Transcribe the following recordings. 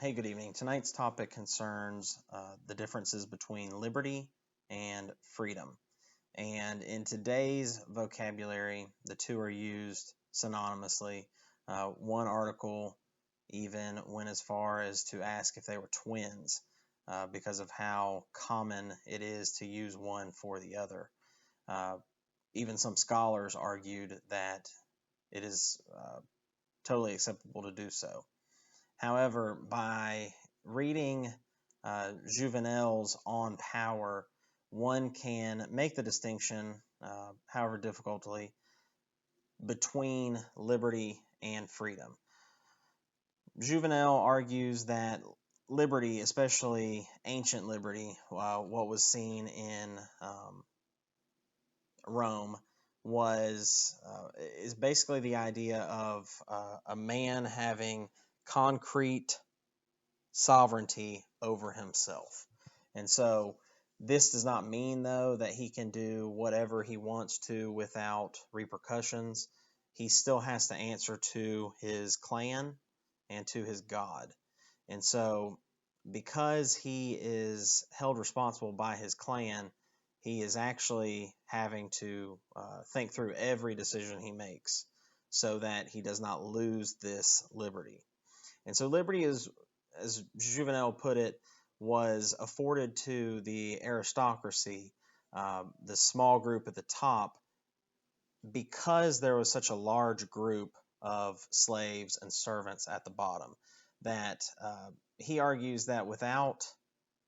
Hey, good evening. Tonight's topic concerns the differences between liberty and freedom. And in today's vocabulary, the two are used synonymously. One article even went as far as to ask if they were twins because of how common it is to use one for the other. Even some scholars argued that it is totally acceptable to do so. However, by reading Jouvenel's On Power, one can make the distinction, however difficultly, between liberty and freedom. Jouvenel argues that liberty, especially ancient liberty, what was seen in Rome, is basically the idea of a man having concrete sovereignty over himself. And so this does not mean, though, that he can do whatever he wants to without repercussions. He still has to answer to his clan and to his God. And so because he is held responsible by his clan, he is actually having to think through every decision he makes so that he does not lose this liberty. And so liberty is, as Jouvenel put it, was afforded to the aristocracy, the small group at the top, because there was such a large group of slaves and servants at the bottom. That he argues that without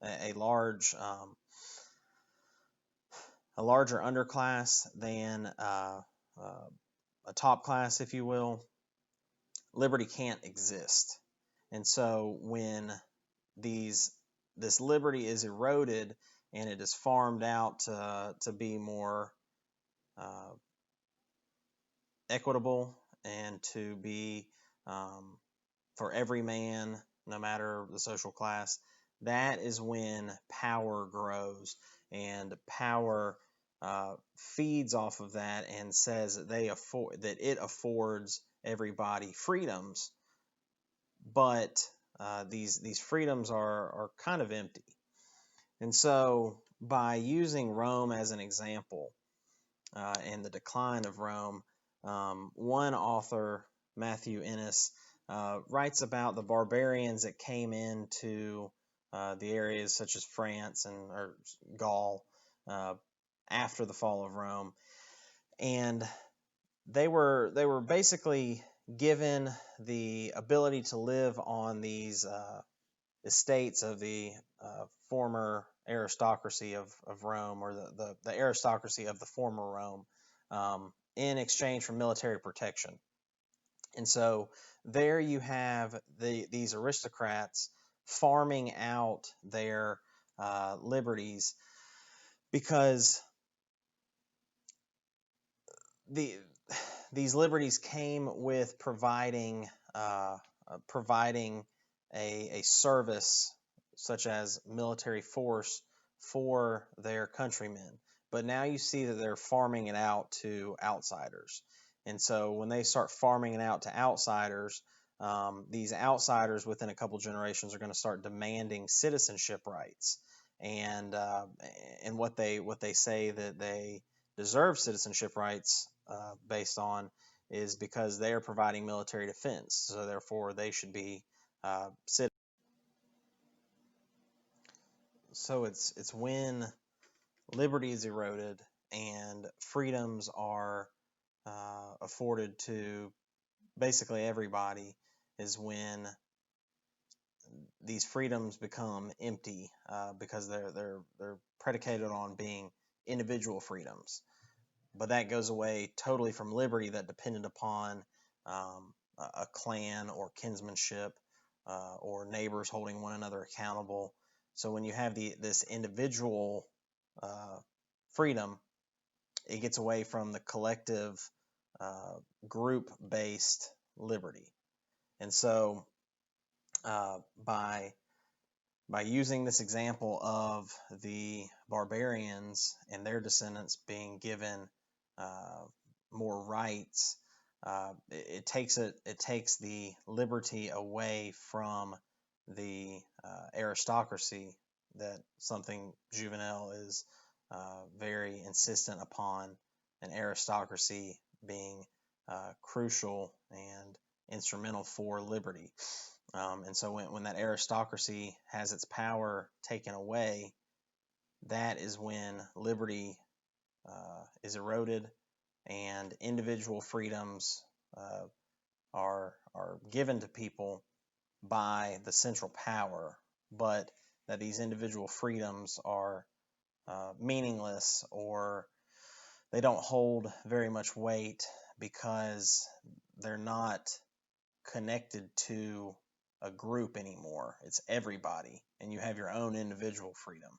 a larger underclass than a top class, if you will, liberty can't exist. And so when this liberty is eroded and it is farmed out to be more equitable and to be for every man, no matter the social class, that is when power grows, and power feeds off of that and says that it affords everybody freedoms, but these freedoms are kind of empty. And so by using Rome as an example and the decline of Rome, one author, Matthew Ennis, writes about the barbarians that came into the areas such as France or Gaul after the fall of Rome, and they were basically given the ability to live on these estates of the former aristocracy of Rome, or the aristocracy of the former Rome, in exchange for military protection. And so there you have these aristocrats farming out their liberties, because these liberties came with providing a service such as military force for their countrymen. But now you see that they're farming it out to outsiders. And so when they start farming it out to outsiders, these outsiders within a couple generations are going to start demanding citizenship rights. And what they say that they deserve citizenship rights based on is because they are providing military defense. So therefore they should be citizens. So it's when liberty is eroded and freedoms are afforded to basically everybody, is when these freedoms become empty because they're predicated on being individual freedoms. But that goes away totally from liberty that depended upon a clan or kinsmanship or neighbors holding one another accountable. So when you have this individual freedom, it gets away from the collective group-based liberty. And so by using this example of the barbarians and their descendants being given more rights, it takes the liberty away from the aristocracy, that something Jouvenel is very insistent upon, an aristocracy being crucial and instrumental for liberty. And so when that aristocracy has its power taken away, that is when liberty is eroded and individual freedoms are given to people by the central power, but that these individual freedoms are meaningless, or they don't hold very much weight because they're not connected to a group anymore. It's everybody, and you have your own individual freedom.